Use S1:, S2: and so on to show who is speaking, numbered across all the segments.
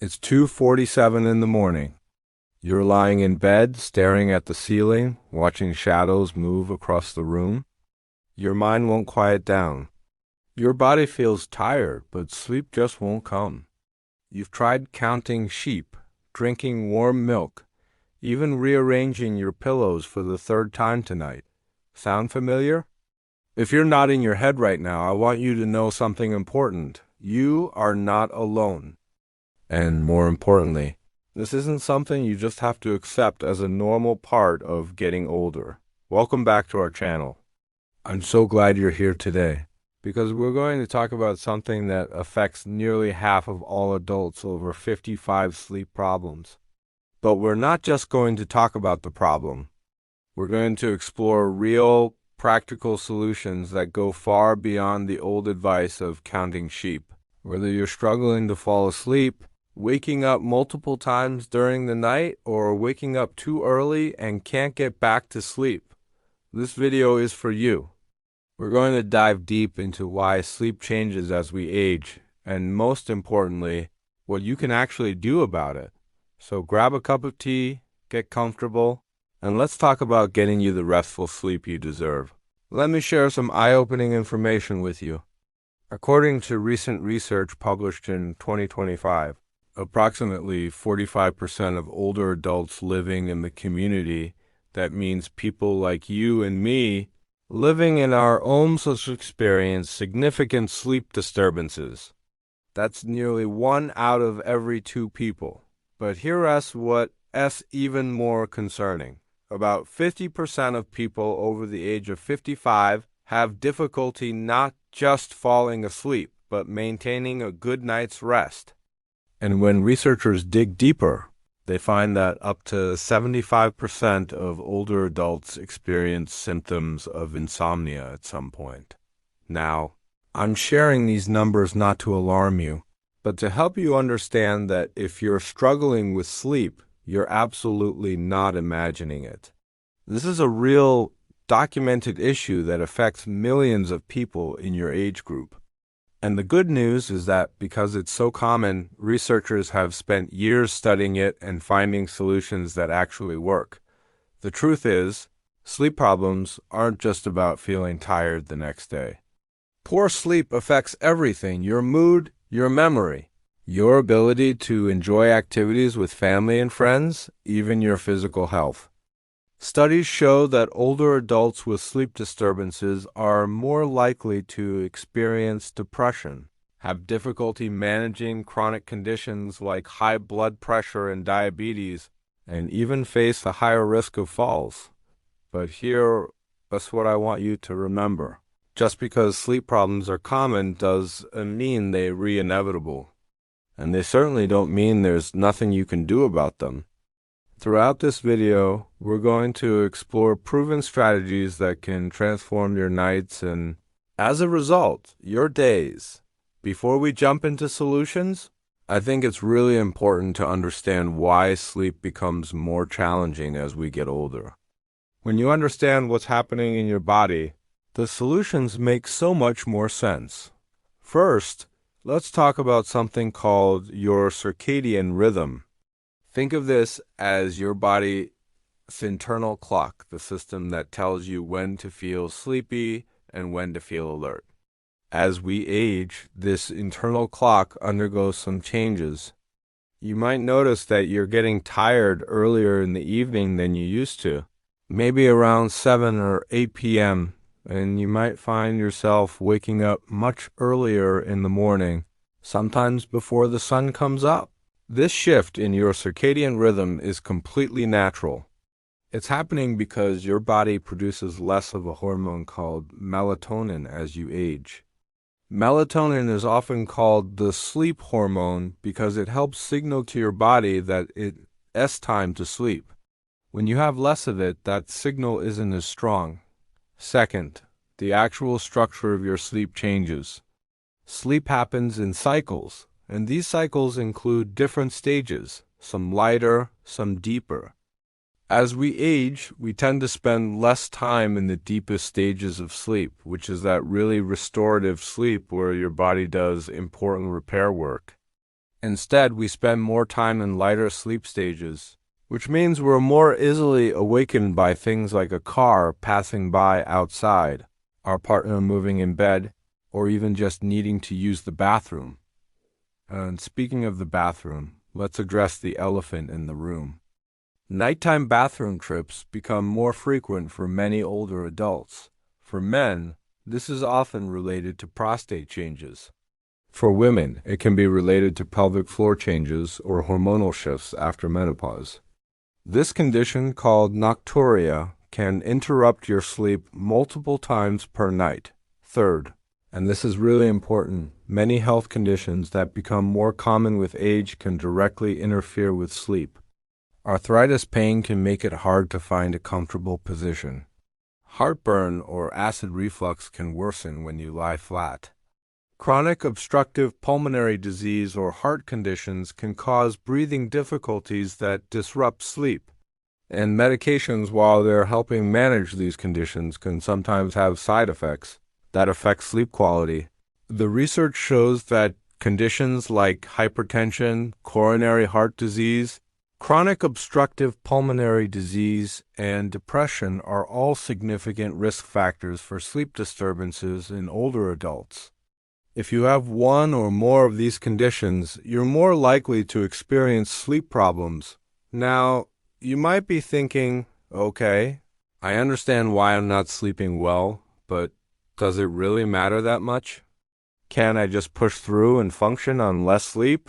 S1: It's 2:47 in the morning. You're lying in bed, staring at the ceiling, watching shadows move across the room. Your mind won't quiet down. Your body feels tired, but sleep just won't come. You've tried counting sheep, drinking warm milk, even rearranging your pillows for the third time tonight. Sound familiar? If you're nodding your head right now, I want you to know something important. You are not alone. And more importantly, this isn't something you just have to accept as a normal part of getting older. Welcome back to our channel. I'm so glad you're here today, because we're going to talk about something that affects nearly half of all adults over 55 sleep problems. But we're not just going to talk about the problem. We're going to explore real, practical solutions that go far beyond the old advice of counting sheep. Whether you're struggling to fall asleep, waking up multiple times during the night, or waking up too early and can't get back to sleep, this video is for you. We're going to dive deep into why sleep changes as we age, and most importantly, what you can actually do about it. So grab a cup of tea, get comfortable, and let's talk about getting you the restful sleep you deserve. Let me share some eye-opening information with you. According to recent research published in 2025, approximately 45% of older adults living in the community, that means people like you and me, living in our homes, experience significant sleep disturbances. That's nearly 1 out of every 2 people. But here's what's even more concerning. About 50% of people over the age of 55 have difficulty not just falling asleep, but maintaining a good night's rest. And when researchers dig deeper, they find that up to 75% of older adults experience symptoms of insomnia at some point. Now, I'm sharing these numbers not to alarm you, but to help you understand that if you're struggling with sleep, you're absolutely not imagining it. This is a real, documented issue that affects millions of people in your age group. And the good news is that because it's so common, researchers have spent years studying it and finding solutions that actually work. The truth is, sleep problems aren't just about feeling tired the next day. Poor sleep affects everything: your mood, your memory, your ability to enjoy activities with family and friends, even your physical health. Studies show that older adults with sleep disturbances are more likely to experience depression, have difficulty managing chronic conditions like high blood pressure and diabetes, and even face a higher risk of falls. But that's what I want you to remember. Just because sleep problems are common doesn't mean they're inevitable. And they certainly don't mean there's nothing you can do about them. Throughout this video, we're going to explore proven strategies that can transform your nights and, as a result, your days. Before we jump into solutions, I think it's really important to understand why sleep becomes more challenging as we get older. When you understand what's happening in your body, the solutions make so much more sense. First, let's talk about something called your circadian rhythm. Think of this as your body's internal clock, the system that tells you when to feel sleepy and when to feel alert. As we age, this internal clock undergoes some changes. You might notice that you're getting tired earlier in the evening than you used to, maybe around 7 or 8 p.m., and you might find yourself waking up much earlier in the morning, sometimes before the sun comes up. This shift in your circadian rhythm is completely natural. It's happening because your body produces less of a hormone called melatonin as you age. Melatonin is often called the sleep hormone because it helps signal to your body that it's time to sleep. When you have less of it, that signal isn't as strong. Second, the actual structure of your sleep changes. Sleep happens in cycles, and these cycles include different stages, some lighter, some deeper. As we age, we tend to spend less time in the deepest stages of sleep, which is that really restorative sleep where your body does important repair work. Instead, we spend more time in lighter sleep stages, which means we're more easily awakened by things like a car passing by outside, our partner moving in bed, or even just needing to use the bathroom. And speaking of the bathroom, let's address the elephant in the room. Nighttime bathroom trips become more frequent for many older adults. For men, this is often related to prostate changes. For women, it can be related to pelvic floor changes or hormonal shifts after menopause. This condition, called nocturia, can interrupt your sleep multiple times per night. Third, and this is really important, many health conditions that become more common with age can directly interfere with sleep. Arthritis pain can make it hard to find a comfortable position. Heartburn or acid reflux can worsen when you lie flat. Chronic obstructive pulmonary disease or heart conditions can cause breathing difficulties that disrupt sleep. And medications, while they're helping manage these conditions, can sometimes have side effects that affect sleep quality. The research shows that conditions like hypertension, coronary heart disease, chronic obstructive pulmonary disease, and depression are all significant risk factors for sleep disturbances in older adults. If you have one or more of these conditions, you're more likely to experience sleep problems. Now, you might be thinking, okay, I understand why I'm not sleeping well, but does it really matter that much? Can I just push through and function on less sleep?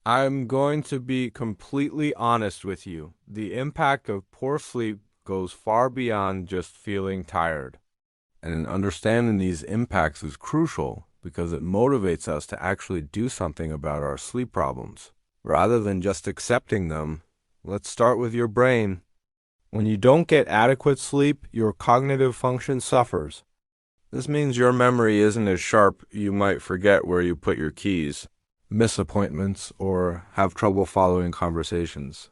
S1: I'm going to be completely honest with you. The impact of poor sleep goes far beyond just feeling tired. And understanding these impacts is crucial because it motivates us to actually do something about our sleep problems. Rather than just accepting them, let's start with your brain. When you don't get adequate sleep, your cognitive function suffers. This means your memory isn't as sharp, you might forget where you put your keys, miss appointments, or have trouble following conversations.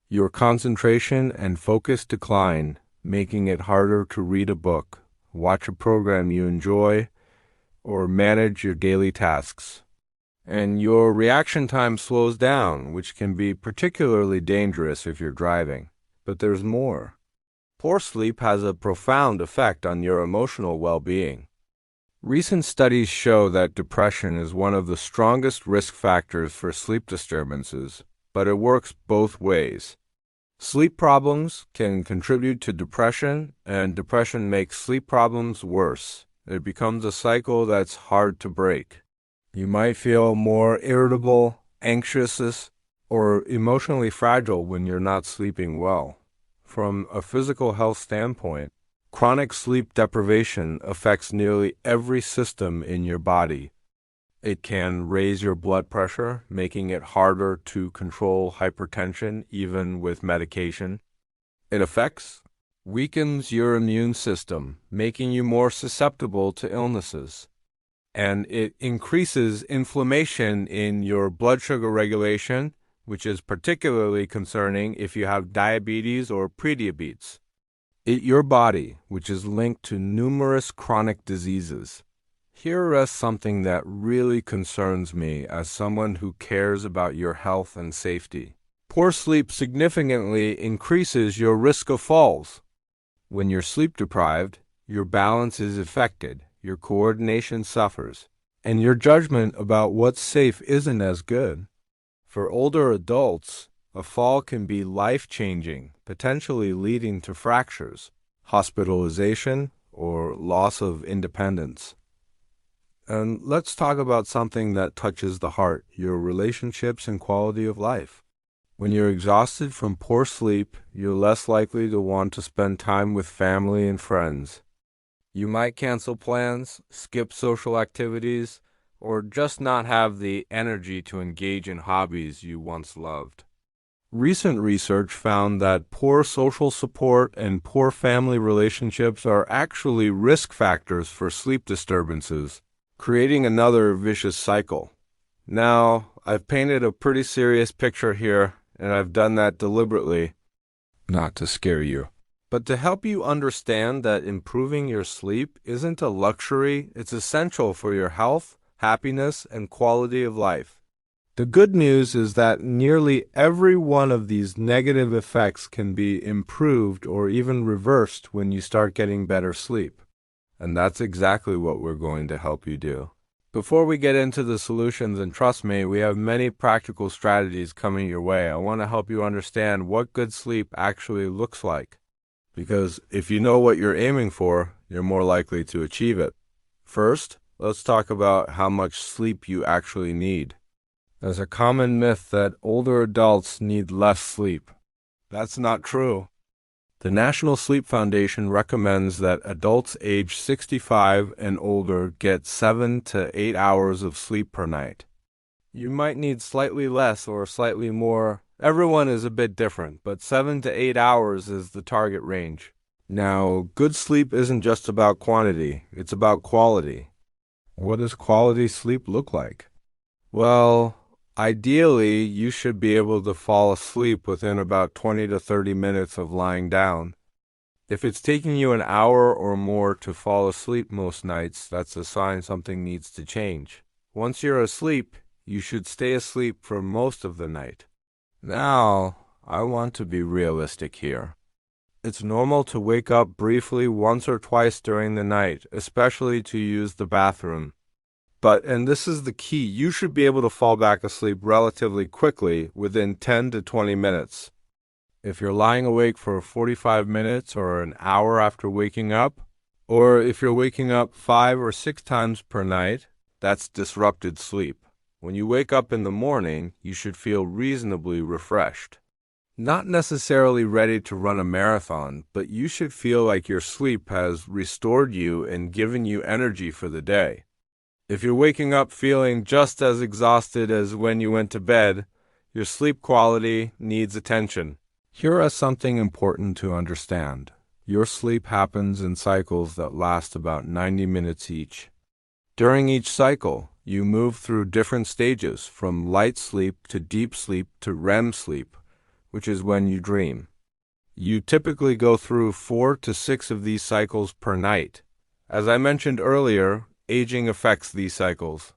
S1: Your concentration and focus decline, making it harder to read a book, watch a program you enjoy, or manage your daily tasks. And your reaction time slows down, which can be particularly dangerous if you're driving. But there's more. Poor sleep has a profound effect on your emotional well-being. Recent studies show that depression is one of the strongest risk factors for sleep disturbances, but it works both ways. Sleep problems can contribute to depression, and depression makes sleep problems worse. It becomes a cycle that's hard to break. You might feel more irritable, anxious, or emotionally fragile when you're not sleeping well. From a physical health standpoint, chronic sleep deprivation affects nearly every system in your body. It can raise your blood pressure, making it harder to control hypertension even with medication. It weakens your immune system, making you more susceptible to illnesses. And it increases inflammation in your blood sugar regulation, which is particularly concerning if you have diabetes or prediabetes. Your body, which is linked to numerous chronic diseases. Here is something that really concerns me as someone who cares about your health and safety. Poor sleep significantly increases your risk of falls. When you're sleep deprived, your balance is affected, your coordination suffers, and your judgment about what's safe isn't as good. For older adults, a fall can be life-changing, potentially leading to fractures, hospitalization, or loss of independence. And let's talk about something that touches the heart, your relationships and quality of life. When you're exhausted from poor sleep, you're less likely to want to spend time with family and friends. You might cancel plans, skip social activities, or just not have the energy to engage in hobbies you once loved. Recent research found that poor social support and poor family relationships are actually risk factors for sleep disturbances, creating another vicious cycle. Now, I've painted a pretty serious picture here, and I've done that deliberately, not to scare you, but to help you understand that improving your sleep isn't a luxury, it's essential for your health, happiness, and quality of life. The good news is that nearly every one of these negative effects can be improved or even reversed when you start getting better sleep. And that's exactly what we're going to help you do. Before we get into the solutions, and trust me, we have many practical strategies coming your way. I want to help you understand what good sleep actually looks like. Because if you know what you're aiming for, you're more likely to achieve it. First, let's talk about how much sleep you actually need. There's a common myth that older adults need less sleep. That's not true. The National Sleep Foundation recommends that adults age 65 and older get 7 to 8 hours of sleep per night. You might need slightly less or slightly more. Everyone is a bit different, but 7 to 8 hours is the target range. Now, good sleep isn't just about quantity, it's about quality. What does quality sleep look like? Well, ideally, you should be able to fall asleep within about 20 to 30 minutes of lying down. If it's taking you an hour or more to fall asleep most nights, that's a sign something needs to change. Once you're asleep, you should stay asleep for most of the night. Now, I want to be realistic here. It's normal to wake up briefly once or twice during the night, especially to use the bathroom. But, and this is the key, you should be able to fall back asleep relatively quickly within 10 to 20 minutes. If you're lying awake for 45 minutes or an hour after waking up, or if you're waking up 5 or 6 times per night, that's disrupted sleep. When you wake up in the morning, you should feel reasonably refreshed. Not necessarily ready to run a marathon, but you should feel like your sleep has restored you and given you energy for the day. If you're waking up feeling just as exhausted as when you went to bed, your sleep quality needs attention. Here is something important to understand. Your sleep happens in cycles that last about 90 minutes each. During each cycle, you move through different stages, from light sleep to deep sleep to REM sleep, which is when you dream. You typically go through 4 to 6 of these cycles per night. As I mentioned earlier, aging affects these cycles.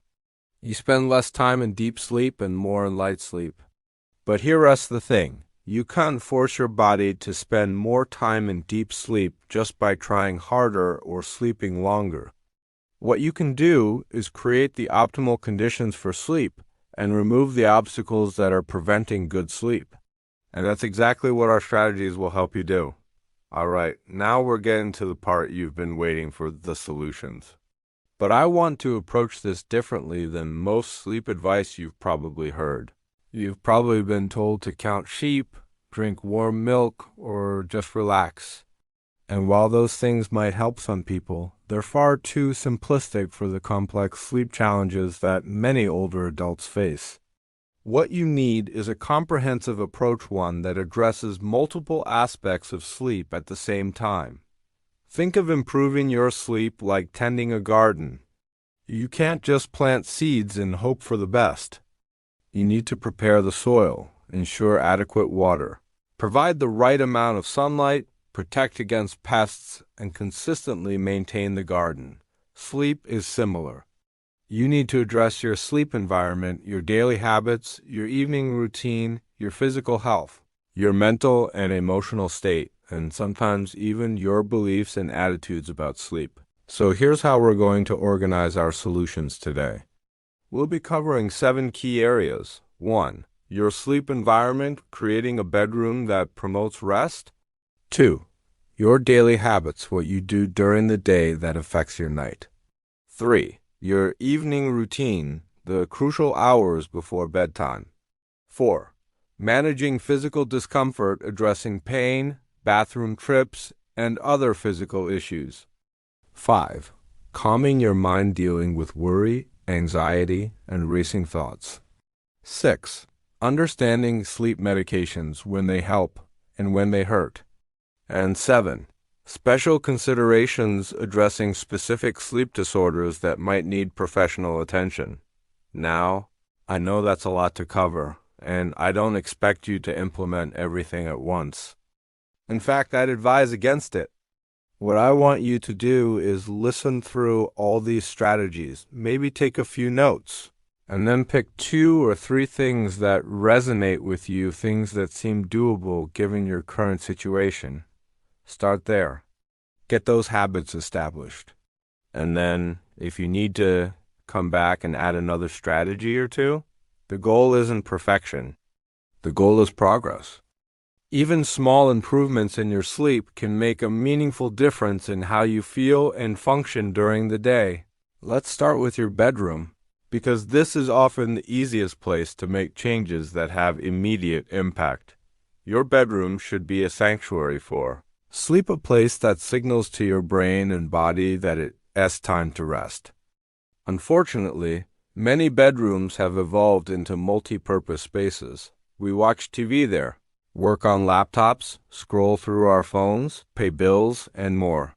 S1: You spend less time in deep sleep and more in light sleep. But here's the thing. You can't force your body to spend more time in deep sleep just by trying harder or sleeping longer. What you can do is create the optimal conditions for sleep and remove the obstacles that are preventing good sleep. And that's exactly what our strategies will help you do. All right, now we're getting to the part you've been waiting for, the solutions. But I want to approach this differently than most sleep advice you've probably heard. You've probably been told to count sheep, drink warm milk, or just relax. And while those things might help some people, they're far too simplistic for the complex sleep challenges that many older adults face. What you need is a comprehensive approach, one that addresses multiple aspects of sleep at the same time. Think of improving your sleep like tending a garden. You can't just plant seeds and hope for the best. You need to prepare the soil, ensure adequate water, provide the right amount of sunlight, protect against pests, and consistently maintain the garden. Sleep is similar. You need to address your sleep environment, your daily habits, your evening routine, your physical health, your mental and emotional state, and sometimes even your beliefs and attitudes about sleep. So here's how we're going to organize our solutions today. We'll be covering 7 key areas. 1. Your sleep environment, creating a bedroom that promotes rest. 2. Your daily habits, what you do during the day that affects your night. 3. Your evening routine, the crucial hours before bedtime. 4. Managing physical discomfort, addressing pain, bathroom trips, and other physical issues. 5. Calming your mind, dealing with worry, anxiety, and racing thoughts. 6. Understanding sleep medications, when they help and when they hurt. And 7. Special considerations addressing specific sleep disorders that might need professional attention. Now, I know that's a lot to cover, and I don't expect you to implement everything at once. In fact, I'd advise against it. What I want you to do is listen through all these strategies, maybe take a few notes. And then pick 2 or 3 things that resonate with you, things that seem doable given your current situation. Start there. Get those habits established. And then, if you need to come back and add another strategy or two, the goal isn't perfection. The goal is progress. Even small improvements in your sleep can make a meaningful difference in how you feel and function during the day. Let's start with your bedroom, because this is often the easiest place to make changes that have immediate impact. Your bedroom should be a sanctuary for sleep, a place that signals to your brain and body that it's time to rest. Unfortunately, many bedrooms have evolved into multi-purpose spaces. We watch TV there, work on laptops, scroll through our phones, pay bills, and more.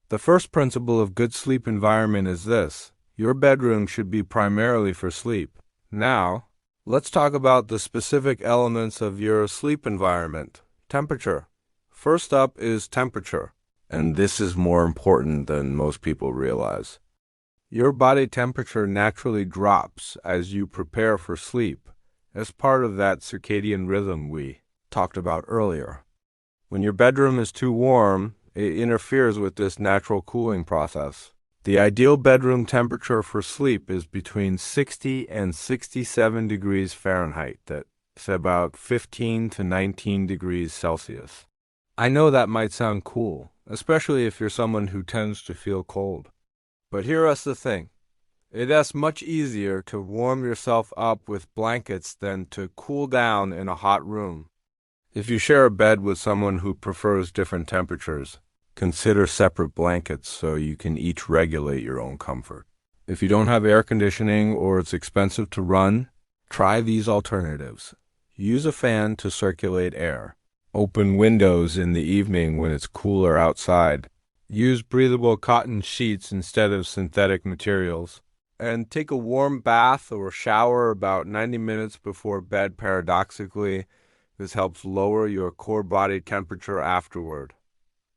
S1: The first principle of good sleep environment is this: your bedroom should be primarily for sleep. Now, let's talk about the specific elements of your sleep environment. Temperature. First up is temperature, and this is more important than most people realize. Your body temperature naturally drops as you prepare for sleep, as part of that circadian rhythm we talked about earlier. When your bedroom is too warm, it interferes with this natural cooling process. The ideal bedroom temperature for sleep is between 60 and 67 degrees Fahrenheit. That's about 15 to 19 degrees Celsius. I know that might sound cool, especially if you're someone who tends to feel cold. But here's the thing. It is much easier to warm yourself up with blankets than to cool down in a hot room. If you share a bed with someone who prefers different temperatures, consider separate blankets so you can each regulate your own comfort. If you don't have air conditioning or it's expensive to run, try these alternatives. Use a fan to circulate air. Open windows in the evening when it's cooler outside. Use breathable cotton sheets instead of synthetic materials. And take a warm bath or shower about 90 minutes before bed. Paradoxically, this helps lower your core body temperature afterward.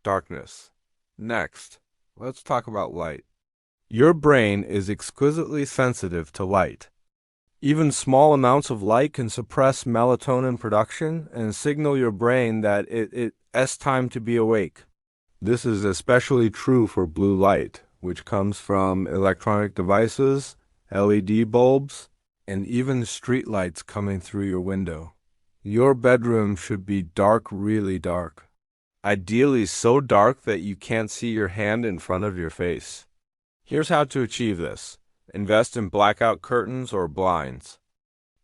S1: Darkness. Next, let's talk about light. Your brain is exquisitely sensitive to light. Even small amounts of light can suppress melatonin production and signal your brain that it's time to be awake. This is especially true for blue light, which comes from electronic devices, LED bulbs, and even street lights coming through your window. Your bedroom should be dark, really dark. Ideally so dark that you can't see your hand in front of your face. Here's how to achieve this. Invest in blackout curtains or blinds.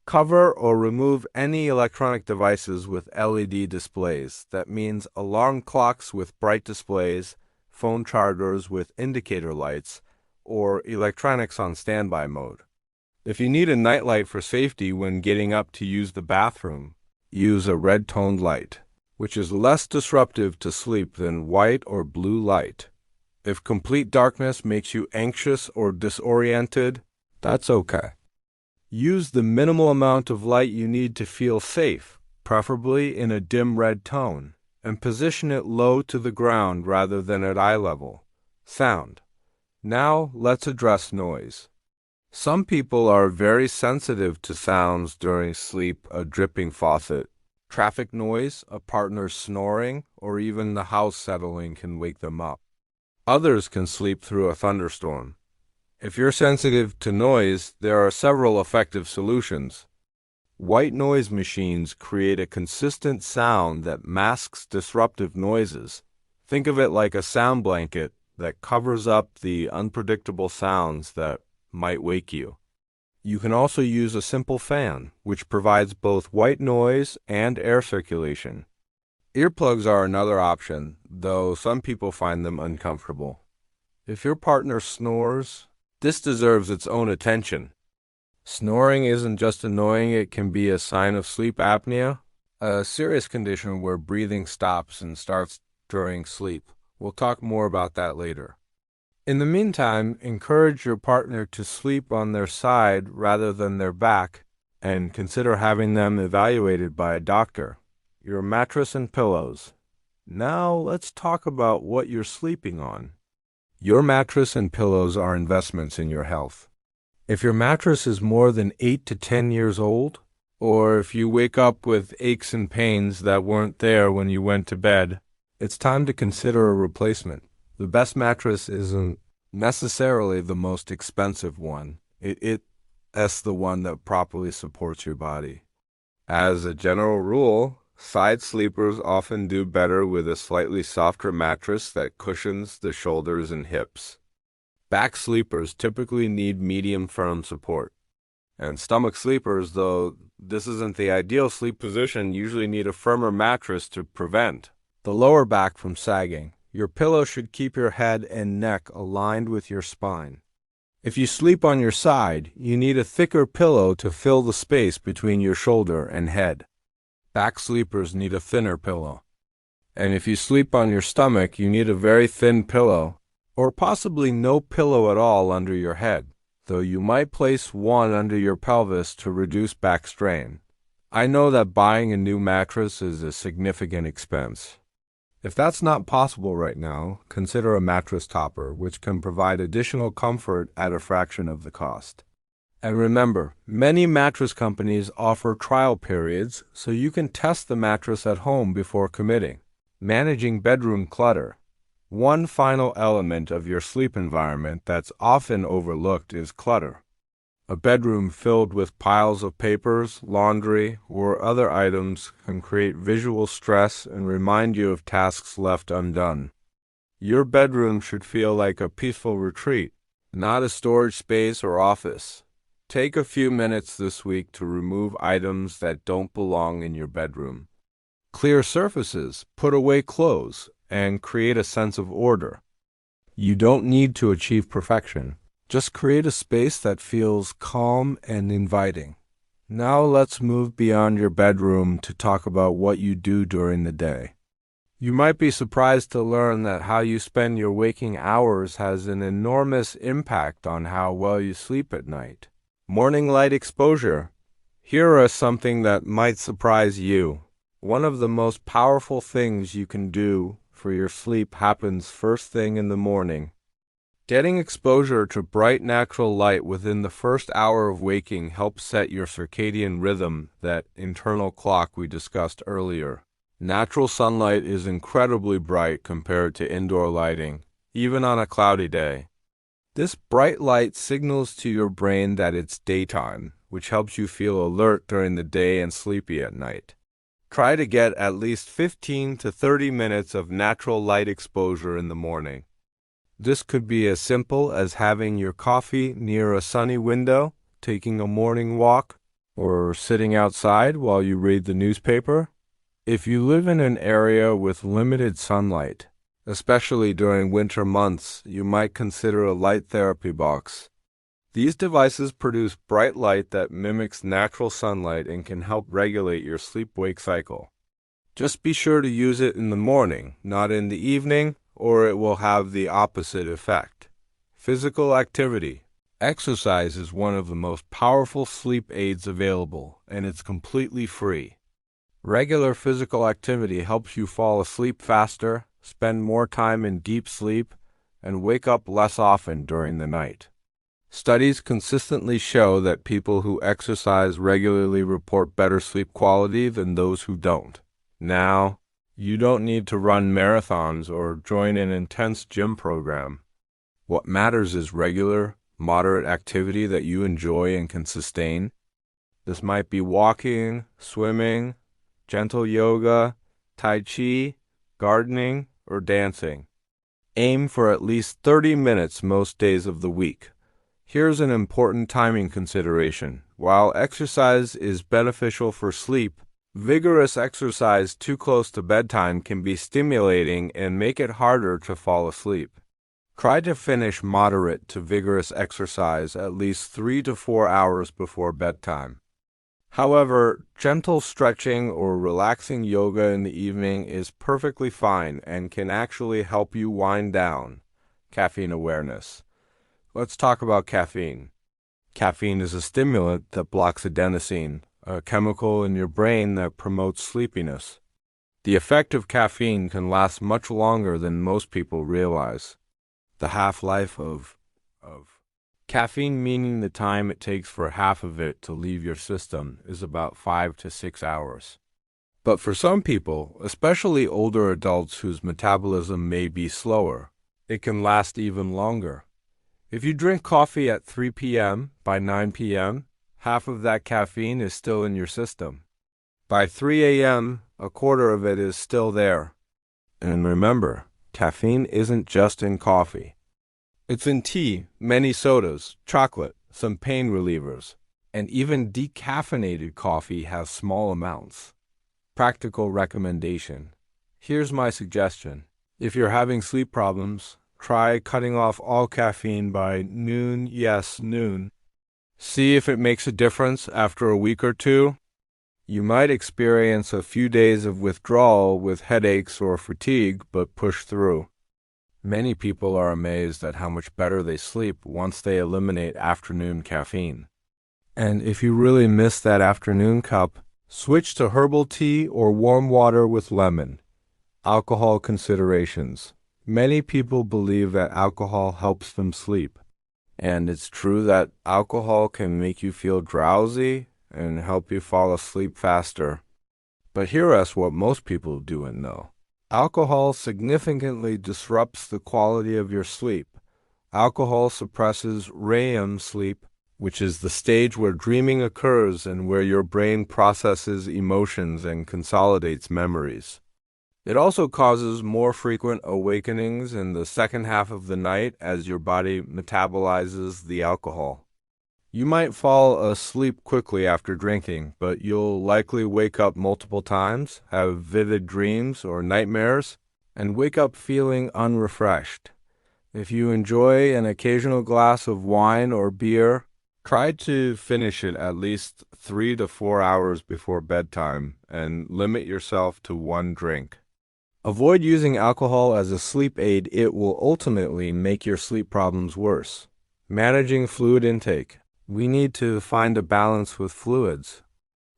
S1: Cover or remove any electronic devices with LED displays. That means alarm clocks with bright displays, phone chargers with indicator lights, or electronics on standby mode. If you need a nightlight for safety when getting up to use the bathroom, use a red-toned light, which is less disruptive to sleep than white or blue light. If complete darkness makes you anxious or disoriented, that's okay. Use the minimal amount of light you need to feel safe, preferably in a dim red tone, and position it low to the ground rather than at eye level. Sound. Now let's address noise. Some people are very sensitive to sounds during sleep: a dripping faucet, traffic noise, a partner snoring, or even the house settling can wake them up. Others can sleep through a thunderstorm. If you're sensitive to noise, there are several effective solutions. White noise machines create a consistent sound that masks disruptive noises. Think of it like a sound blanket that covers up the unpredictable sounds that might wake you. You can also use a simple fan, which provides both white noise and air circulation. Earplugs are another option, though some people find them uncomfortable. If your partner snores, this deserves its own attention. Snoring isn't just annoying, it can be a sign of sleep apnea, a serious condition where breathing stops and starts during sleep. We'll talk more about that later. In the meantime, encourage your partner to sleep on their side rather than their back, and consider having them evaluated by a doctor. Your mattress and pillows. Now let's talk about what you're sleeping on. Your mattress and pillows are investments in your health. If your mattress is more than 8 to 10 years old, or if you wake up with aches and pains that weren't there when you went to bed, it's time to consider a replacement. The best mattress isn't necessarily the most expensive one. It's the one that properly supports your body. As a general rule, side sleepers often do better with a slightly softer mattress that cushions the shoulders and hips. Back sleepers typically need medium firm support. And stomach sleepers, though this isn't the ideal sleep position, usually need a firmer mattress to prevent the lower back from sagging. Your pillow should keep your head and neck aligned with your spine. If you sleep on your side, you need a thicker pillow to fill the space between your shoulder and head. Back sleepers need a thinner pillow. And if you sleep on your stomach, you need a very thin pillow, or possibly no pillow at all under your head, though you might place one under your pelvis to reduce back strain. I know that buying a new mattress is a significant expense. If that's not possible right now, consider a mattress topper, which can provide additional comfort at a fraction of the cost. And remember, many mattress companies offer trial periods so you can test the mattress at home before committing. Managing bedroom clutter. One final element of your sleep environment that's often overlooked is clutter. A bedroom filled with piles of papers, laundry, or other items can create visual stress and remind you of tasks left undone. Your bedroom should feel like a peaceful retreat, not a storage space or office. Take a few minutes this week to remove items that don't belong in your bedroom. Clear surfaces, put away clothes, and create a sense of order. You don't need to achieve perfection. Just create a space that feels calm and inviting. Now let's move beyond your bedroom to talk about what you do during the day. You might be surprised to learn that how you spend your waking hours has an enormous impact on how well you sleep at night. Morning light exposure. Here are something that might surprise you. One of the most powerful things you can do for your sleep happens first thing in the morning. Getting exposure to bright natural light within the first hour of waking helps set your circadian rhythm, that internal clock we discussed earlier. Natural sunlight is incredibly bright compared to indoor lighting, even on a cloudy day. This bright light signals to your brain that it's daytime, which helps you feel alert during the day and sleepy at night. Try to get at least 15 to 30 minutes of natural light exposure in the morning. This could be as simple as having your coffee near a sunny window, taking a morning walk, or sitting outside while you read the newspaper. If you live in an area with limited sunlight, especially during winter months, you might consider a light therapy box. These devices produce bright light that mimics natural sunlight and can help regulate your sleep-wake cycle. Just be sure to use it in the morning, not in the evening, or it will have the opposite effect. Physical activity. Exercise is one of the most powerful sleep aids available, and it's completely free. Regular physical activity helps you fall asleep faster, spend more time in deep sleep, and wake up less often during the night. Studies consistently show that people who exercise regularly report better sleep quality than those who don't. Now, you don't need to run marathons or join an intense gym program. What matters is regular, moderate activity that you enjoy and can sustain. This might be walking, swimming, gentle yoga, tai chi, gardening, or dancing. Aim for at least 30 minutes most days of the week. Here's an important timing consideration. While exercise is beneficial for sleep, vigorous exercise too close to bedtime can be stimulating and make it harder to fall asleep. Try to finish moderate to vigorous exercise at least 3 to 4 hours before bedtime. However, gentle stretching or relaxing yoga in the evening is perfectly fine and can actually help you wind down. Caffeine awareness. Let's talk about caffeine. Caffeine is a stimulant that blocks adenosine, a chemical in your brain that promotes sleepiness. The effect of caffeine can last much longer than most people realize. The half-life of Caffeine, meaning the time it takes for half of it to leave your system, is about 5 to 6 hours. But for some people, especially older adults whose metabolism may be slower, it can last even longer. If you drink coffee at 3 p.m., by 9 p.m., half of that caffeine is still in your system. By 3 a.m., a quarter of it is still there. And remember, caffeine isn't just in coffee. It's in tea, many sodas, chocolate, some pain relievers, and even decaffeinated coffee has small amounts. Practical recommendation. Here's my suggestion. If you're having sleep problems, try cutting off all caffeine by noon, yes, noon. See if it makes a difference after a week or two. You might experience a few days of withdrawal with headaches or fatigue, but push through. Many people are amazed at how much better they sleep once they eliminate afternoon caffeine. And if you really miss that afternoon cup, switch to herbal tea or warm water with lemon. Alcohol considerations. Many people believe that alcohol helps them sleep. And it's true that alcohol can make you feel drowsy and help you fall asleep faster. But here's what most people don't know. Alcohol significantly disrupts the quality of your sleep. Alcohol suppresses REM sleep, which is the stage where dreaming occurs and where your brain processes emotions and consolidates memories. It also causes more frequent awakenings in the second half of the night as your body metabolizes the alcohol. You might fall asleep quickly after drinking, but you'll likely wake up multiple times, have vivid dreams or nightmares, and wake up feeling unrefreshed. If you enjoy an occasional glass of wine or beer, try to finish it at least 3 to 4 hours before bedtime and limit yourself to one drink. Avoid using alcohol as a sleep aid. It will ultimately make your sleep problems worse. Managing fluid intake. We need to find a balance with fluids.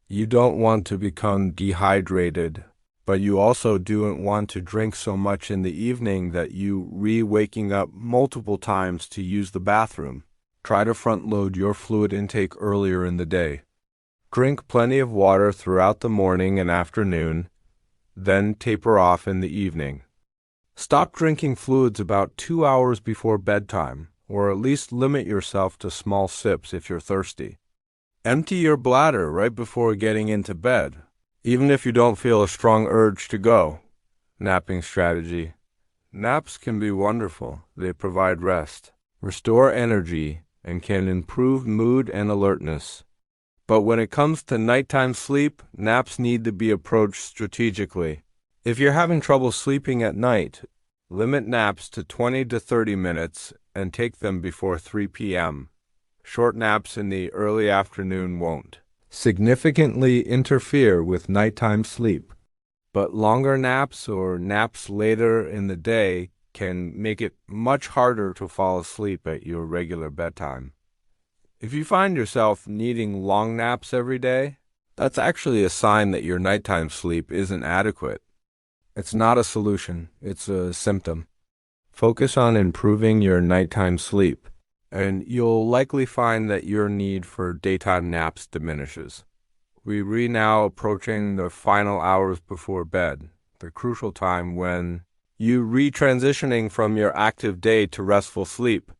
S1: You don't want to become dehydrated, but you also don't want to drink so much in the evening that you waking up multiple times to use the bathroom. Try to front load your fluid intake earlier in the day. Drink plenty of water throughout the morning and afternoon, then taper off in the evening. Stop drinking fluids about 2 hours before bedtime, or at least limit yourself to small sips if you're thirsty. Empty your bladder right before getting into bed, even if you don't feel a strong urge to go. Napping strategy. Naps can be wonderful. They provide rest, restore energy, and can improve mood and alertness. But when it comes to nighttime sleep, naps need to be approached strategically. If you're having trouble sleeping at night, limit naps to 20 to 30 minutes and take them before 3 p.m. Short naps in the early afternoon won't significantly interfere with nighttime sleep, but longer naps or naps later in the day can make it much harder to fall asleep at your regular bedtime. If you find yourself needing long naps every day, that's actually a sign that your nighttime sleep isn't adequate. It's not a solution, it's a symptom. Focus on improving your nighttime sleep, and you'll likely find that your need for daytime naps diminishes. We're now approaching the final hours before bed, the crucial time when you retransitioning from your active day to restful sleep.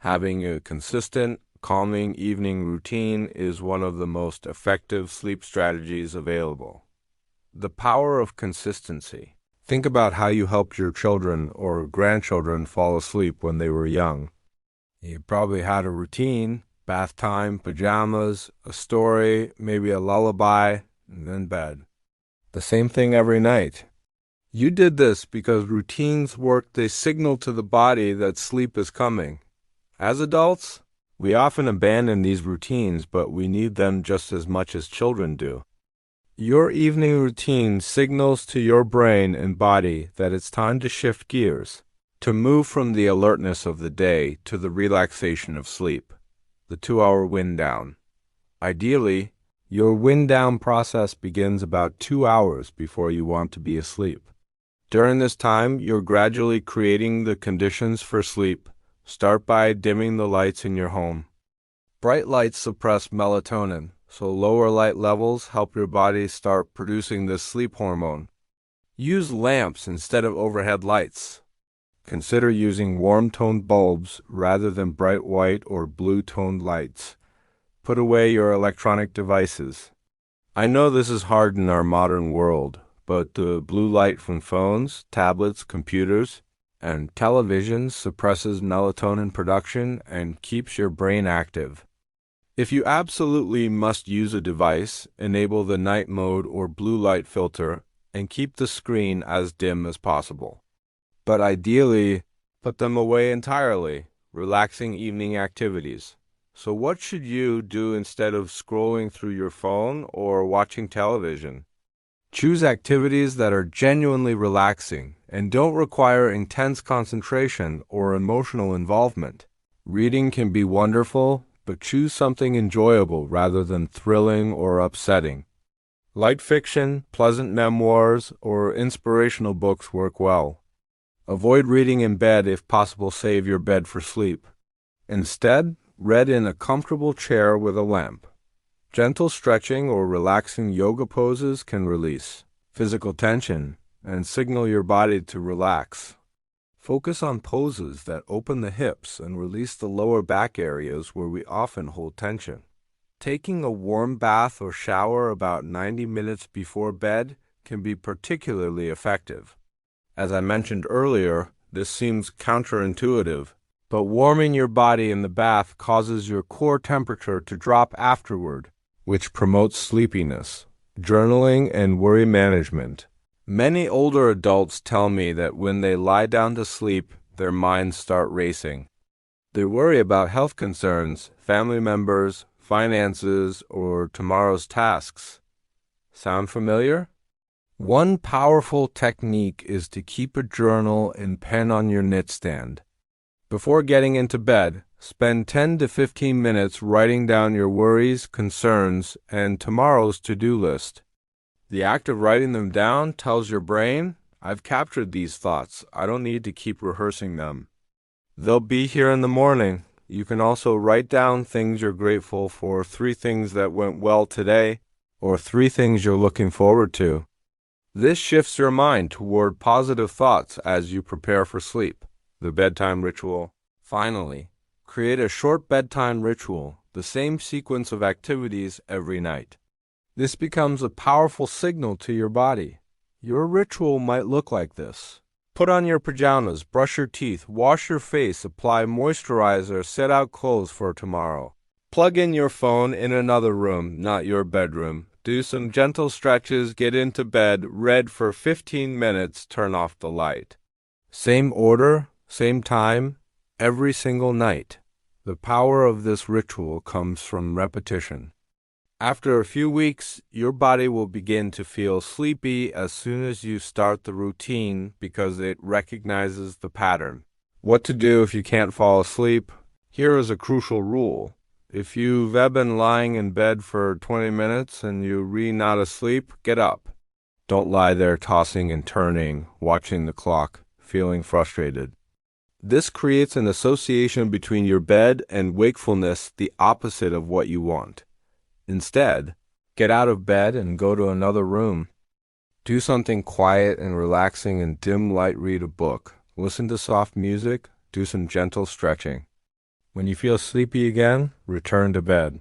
S1: Having a consistent, calming evening routine is one of the most effective sleep strategies available. The power of consistency. Think about how you helped your children or grandchildren fall asleep when they were young. You probably had a routine, bath time, pajamas, a story, maybe a lullaby, and then bed. The same thing every night. You did this because routines work. They signal to the body that sleep is coming. As adults, we often abandon these routines, but we need them just as much as children do. Your evening routine signals to your brain and body that it's time to shift gears, to move from the alertness of the day to the relaxation of sleep, the 2-hour wind down. Ideally, your wind down process begins about 2 hours before you want to be asleep. During this time, you're gradually creating the conditions for sleep, Start by dimming the lights in your home. Bright lights suppress melatonin, so lower light levels help your body start producing this sleep hormone. Use lamps instead of overhead lights. Consider using warm-toned bulbs rather than bright white or blue-toned lights. Put away your electronic devices. I know this is hard in our modern world, but the blue light from phones, tablets, computers, and televisions suppresses melatonin production and keeps your brain active. If you absolutely must use a device, enable the night mode or blue light filter and keep the screen as dim as possible. But ideally, put them away entirely, relaxing evening activities. So what should you do instead of scrolling through your phone or watching television? Choose activities that are genuinely relaxing and don't require intense concentration or emotional involvement. Reading can be wonderful, but choose something enjoyable rather than thrilling or upsetting. Light fiction, pleasant memoirs, or inspirational books work well. Avoid reading in bed if possible. Save your bed for sleep. Instead, read in a comfortable chair with a lamp. Gentle stretching or relaxing yoga poses can release physical tension and signal your body to relax. Focus on poses that open the hips and release the lower back areas where we often hold tension. Taking a warm bath or shower about 90 minutes before bed can be particularly effective. As I mentioned earlier, this seems counterintuitive, but warming your body in the bath causes your core temperature to drop afterward, which promotes sleepiness, journaling, and worry management. Many older adults tell me that when they lie down to sleep, their minds start racing. They worry about health concerns, family members, finances, or tomorrow's tasks. Sound familiar? One powerful technique is to keep a journal and pen on your nightstand. Before getting into bed, spend 10 to 15 minutes writing down your worries, concerns, and tomorrow's to-do list. The act of writing them down tells your brain, I've captured these thoughts. I don't need to keep rehearsing them. They'll be here in the morning. You can also write down things you're grateful for, 3 things that went well today, or 3 things you're looking forward to. This shifts your mind toward positive thoughts as you prepare for sleep. The bedtime ritual. Finally, create a short bedtime ritual, the same sequence of activities every night. This becomes a powerful signal to your body. Your ritual might look like this. Put on your pajamas, brush your teeth, wash your face, apply moisturizer, set out clothes for tomorrow. Plug in your phone in another room, not your bedroom. Do some gentle stretches, get into bed, read for 15 minutes, turn off the light. Same order, same time, every single night. The power of this ritual comes from repetition. After a few weeks, your body will begin to feel sleepy as soon as you start the routine because it recognizes the pattern. What to do if you can't fall asleep? Here is a crucial rule. If you've been lying in bed for 20 minutes and you're really not asleep, get up. Don't lie there tossing and turning, watching the clock, feeling frustrated. This creates an association between your bed and wakefulness, the opposite of what you want. Instead, get out of bed and go to another room. Do something quiet and relaxing in dim light. Read a book. Listen to soft music. Do some gentle stretching. When you feel sleepy again, return to bed.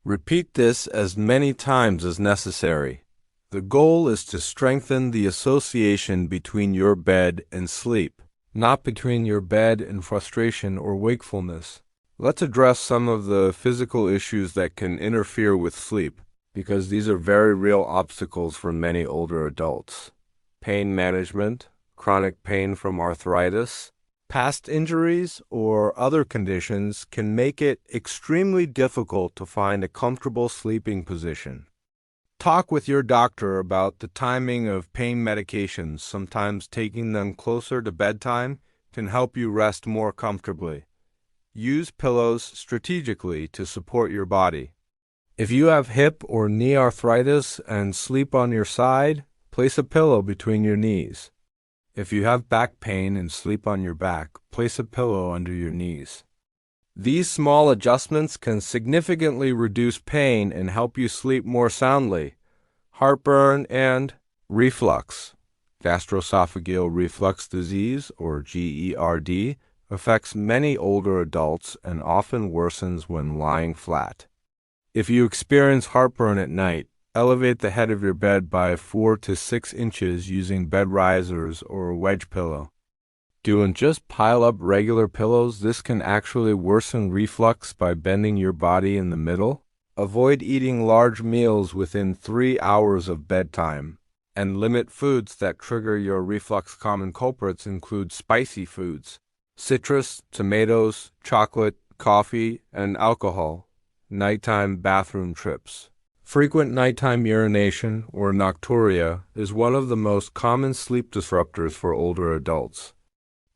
S1: Repeat this as many times as necessary. The goal is to strengthen the association between your bed and sleep, not between your bed and frustration or wakefulness. Let's address some of the physical issues that can interfere with sleep, because these are very real obstacles for many older adults. Pain management, chronic pain from arthritis, past injuries, or other conditions can make it extremely difficult to find a comfortable sleeping position. Talk with your doctor about the timing of pain medications. Sometimes taking them closer to bedtime can help you rest more comfortably. Use pillows strategically to support your body. If you have hip or knee arthritis and sleep on your side, place a pillow between your knees. If you have back pain and sleep on your back, place a pillow under your knees. These small adjustments can significantly reduce pain and help you sleep more soundly. Heartburn and reflux. Gastroesophageal reflux disease, or GERD, affects many older adults and often worsens when lying flat. If you experience heartburn at night, elevate the head of your bed by 4 to 6 inches using bed risers or a wedge pillow. Don't just pile up regular pillows. This can actually worsen reflux by bending your body in the middle. Avoid eating large meals within 3 hours of bedtime, and limit foods that trigger your reflux. Common culprits include spicy foods, citrus, tomatoes, chocolate, coffee, and alcohol. Nighttime bathroom trips. Frequent nighttime urination, or nocturia, is one of the most common sleep disruptors for older adults.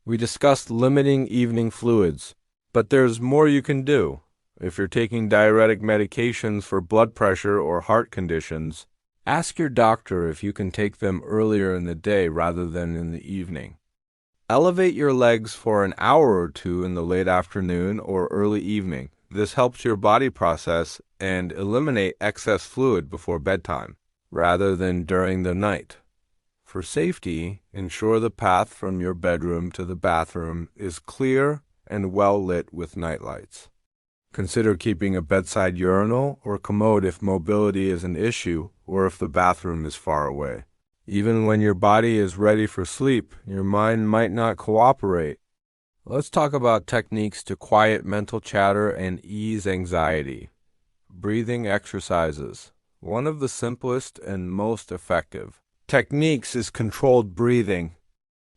S1: We discussed limiting evening fluids, but there's more you can do. If you're taking diuretic medications for blood pressure or heart conditions, ask your doctor if you can take them earlier in the day rather than in the evening. Elevate your legs for an hour or two in the late afternoon or early evening. This helps your body process and eliminate excess fluid before bedtime, rather than during the night. For safety, ensure the path from your bedroom to the bathroom is clear and well lit with nightlights. Consider keeping a bedside urinal or commode if mobility is an issue or if the bathroom is far away. Even when your body is ready for sleep, your mind might not cooperate. Let's talk about techniques to quiet mental chatter and ease anxiety. Breathing exercises. One of the simplest and most effective techniques is controlled breathing.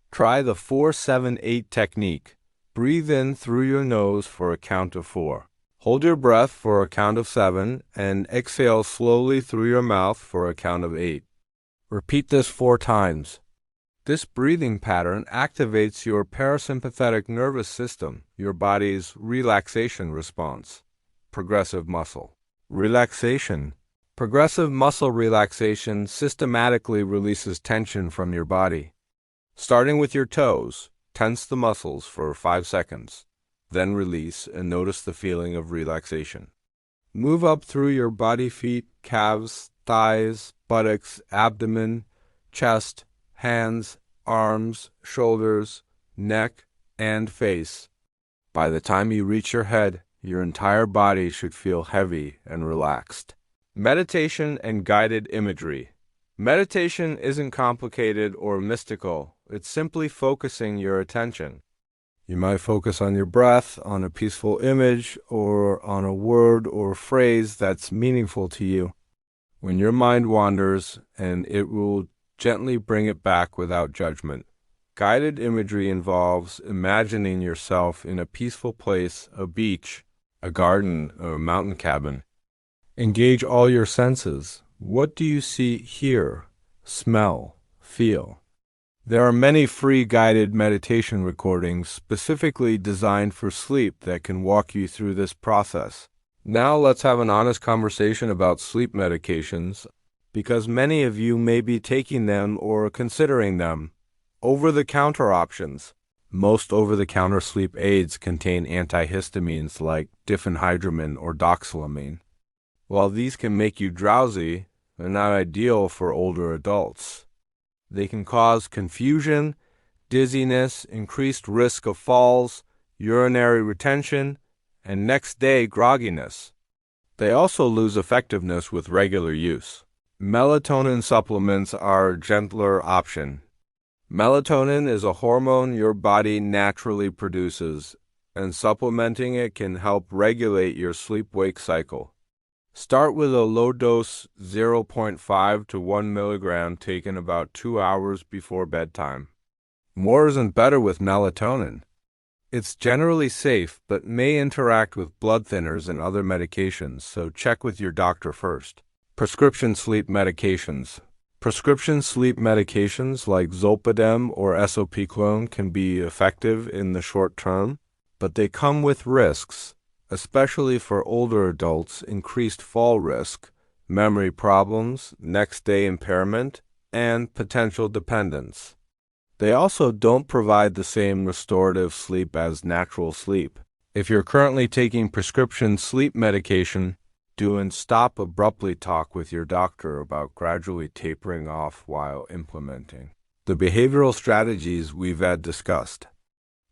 S1: Try the 4-7-8 technique. Breathe in through your nose for a count of 4. Hold your breath for a count of 7 and exhale slowly through your mouth for a count of 8. Repeat this 4 times. This breathing pattern activates your parasympathetic nervous system, your body's relaxation response. Progressive muscle relaxation. Progressive muscle relaxation systematically releases tension from your body. Starting with your toes, tense the muscles for 5 seconds. Then release and notice the feeling of relaxation. Move up through your body, feet, calves, thighs, buttocks, abdomen, chest, hands, arms, shoulders, neck, and face. By the time you reach your head, your entire body should feel heavy and relaxed. Meditation and guided imagery. Meditation isn't complicated or mystical. It's simply focusing your attention. You might focus on your breath, on a peaceful image, or on a word or phrase that's meaningful to you. When your mind wanders, and it will gently bring it back without judgment. Guided imagery involves imagining yourself in a peaceful place, a beach, a garden, or a mountain cabin. Engage all your senses. What do you see, hear, smell, feel? There are many free guided meditation recordings specifically designed for sleep that can walk you through this process. Now let's have an honest conversation about sleep medications, because many of you may be taking them or considering them. Over-the-counter options. Most over-the-counter sleep aids contain antihistamines like diphenhydramine or doxylamine. While these can make you drowsy, they're not ideal for older adults. They can cause confusion, dizziness, increased risk of falls, urinary retention, and next-day grogginess. They also lose effectiveness with regular use. Melatonin supplements are a gentler option. Melatonin is a hormone your body naturally produces, and supplementing it can help regulate your sleep-wake cycle. Start with a low-dose 0.5 to 1 milligram taken about 2 hours before bedtime. More isn't better with melatonin. It's generally safe, but may interact with blood thinners and other medications, so check with your doctor first. Prescription sleep medications. Prescription sleep medications like Zolpidem or Esopiclone can be effective in the short term, but they come with risks, especially for older adults: increased fall risk, memory problems, next-day impairment, and potential dependence. They also don't provide the same restorative sleep as natural sleep. If you're currently taking prescription sleep medication, do and stop abruptly talk with your doctor about gradually tapering off while implementing the behavioral strategies we've discussed.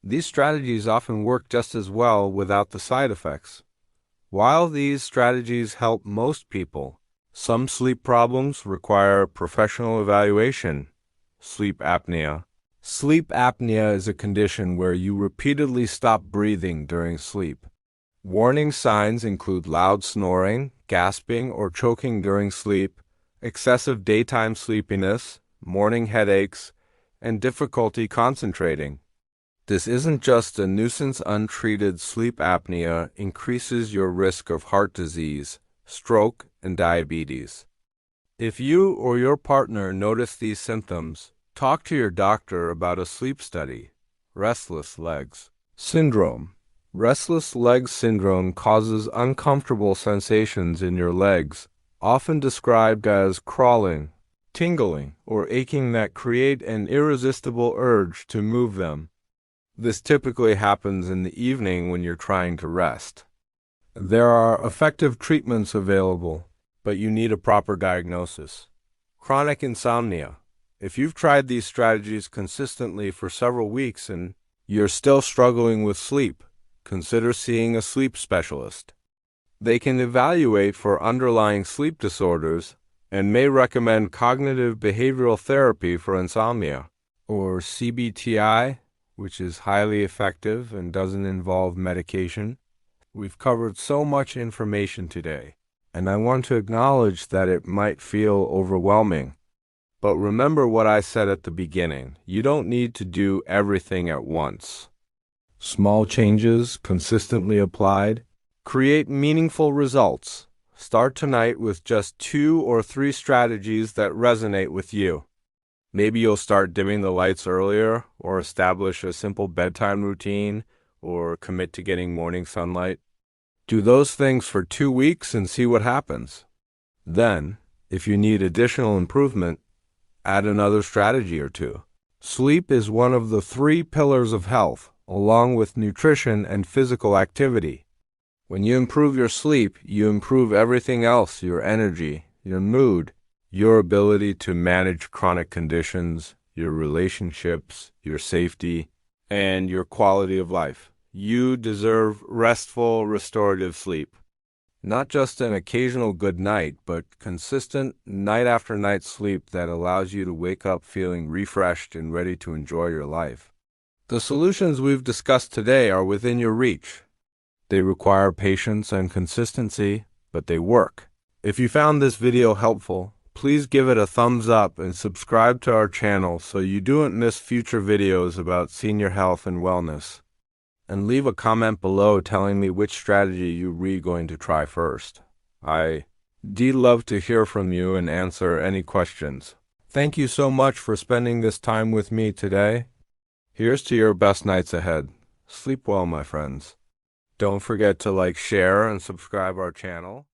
S1: These strategies often work just as well without the side effects. While these strategies help most people, some sleep problems require professional evaluation. Sleep apnea. Sleep apnea is a condition where you repeatedly stop breathing during sleep. Warning signs include loud snoring, gasping or choking during sleep, excessive daytime sleepiness, morning headaches, and difficulty concentrating. This isn't just a nuisance. Untreated sleep apnea increases your risk of heart disease, stroke, and diabetes. If you or your partner notice these symptoms, talk to your doctor about a sleep study. Restless legs syndrome. Restless leg syndrome causes uncomfortable sensations in your legs, often described as crawling, tingling, or aching that create an irresistible urge to move them. This typically happens in the evening when you're trying to rest. There are effective treatments available, but you need a proper diagnosis. Chronic insomnia. If you've tried these strategies consistently for several weeks and you're still struggling with sleep, consider seeing a sleep specialist. They can evaluate for underlying sleep disorders and may recommend cognitive behavioral therapy for insomnia, or CBTI, which is highly effective and doesn't involve medication. We've covered so much information today, and I want to acknowledge that it might feel overwhelming. But remember what I said at the beginning. You don't need to do everything at once. Small changes, consistently applied, create meaningful results. Start tonight with just 2 or 3 strategies that resonate with you. Maybe you'll start dimming the lights earlier, or establish a simple bedtime routine, or commit to getting morning sunlight. Do those things for 2 weeks and see what happens. Then, if you need additional improvement, add another strategy or 2. Sleep is one of the 3 pillars of health, along with nutrition and physical activity. When you improve your sleep, you improve everything else: your energy, your mood, your ability to manage chronic conditions, your relationships, your safety, and your quality of life. You deserve restful, restorative sleep. Not just an occasional good night, but consistent night after night sleep that allows you to wake up feeling refreshed and ready to enjoy your life. The solutions we've discussed today are within your reach. They require patience and consistency, but they work. If you found this video helpful, please give it a thumbs up and subscribe to our channel so you don't miss future videos about senior health and wellness. And leave a comment below telling me which strategy you're going to try first. I'd love to hear from you and answer any questions. Thank you so much for spending this time with me today. Here's to your best nights ahead. Sleep well, my friends. Don't forget to like, share, and subscribe our channel.